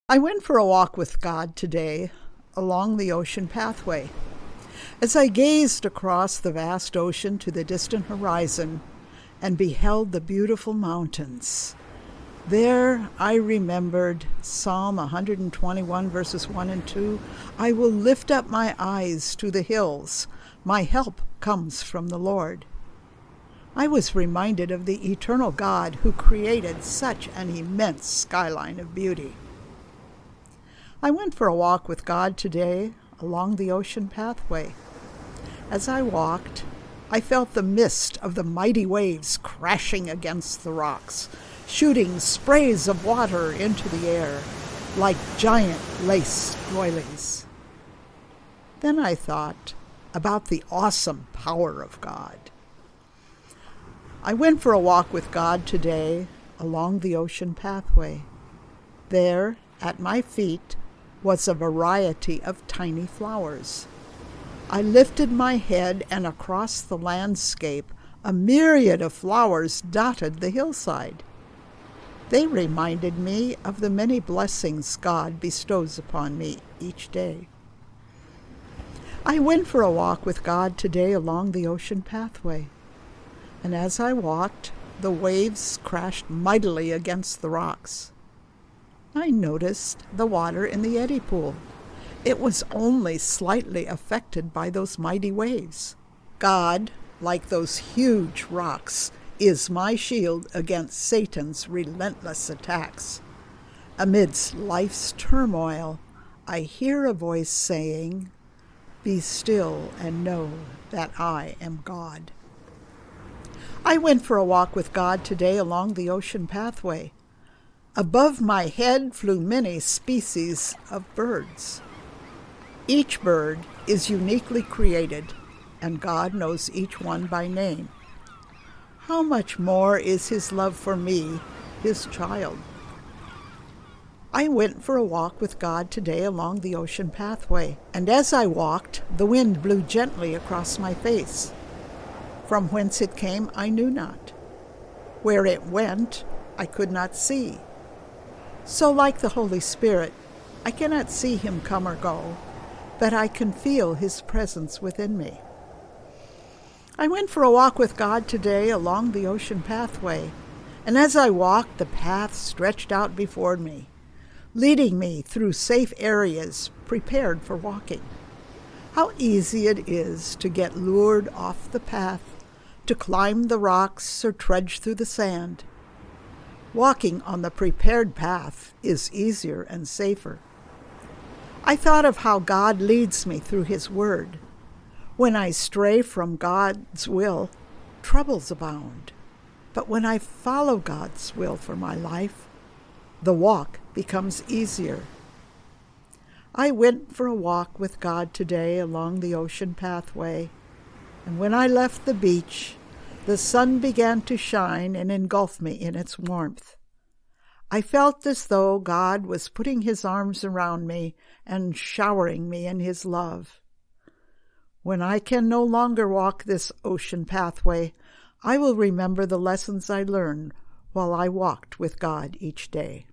I went for a walk with God today along the ocean pathway. As I gazed across the vast ocean to the distant horizon and beheld the beautiful mountains, there I remembered Psalm 121 verses 1 and 2. I will lift up my eyes to the hills. My help comes from the Lord. I was reminded of the eternal God who created such an immense skyline of beauty. I went for a walk with God today along the ocean pathway. As I walked, I felt the mist of the mighty waves crashing against the rocks, shooting sprays of water into the air like giant lace doilies. Then I thought about the awesome power of God. I went for a walk with God today along the ocean pathway. There, at my feet, was a variety of tiny flowers. I lifted my head, and across the landscape, a myriad of flowers dotted the hillside. They reminded me of the many blessings God bestows upon me each day. I went for a walk with God today along the ocean pathway, and as I walked, the waves crashed mightily against the rocks. I noticed the water in the eddy pool. It was only slightly affected by those mighty waves. God, like those huge rocks, is my shield against Satan's relentless attacks. Amidst life's turmoil, I hear a voice saying, "Be still and know that I am God." I went for a walk with God today along the ocean pathway. Above my head flew many species of birds. Each bird is uniquely created, and God knows each one by name. How much more is His love for me, His child? I went for a walk with God today along the ocean pathway, and as I walked, the wind blew gently across my face. From whence it came, I knew not. Where it went, I could not see. So, like the Holy Spirit, I cannot see Him come or go, but I can feel His presence within me. I went for a walk with God today along the ocean pathway, and as I walked, the path stretched out before me, leading me through safe areas prepared for walking. How easy it is to get lured off the path, to climb the rocks or trudge through the sand. Walking on the prepared path is easier and safer. I thought of how God leads me through His Word. When I stray from God's will, troubles abound. But when I follow God's will for my life, the walk becomes easier. I went for a walk with God today along the ocean pathway, and when I left the beach, the sun began to shine and engulf me in its warmth. I felt as though God was putting His arms around me and showering me in His love. When I can no longer walk this ocean pathway, I will remember the lessons I learned while I walked with God each day.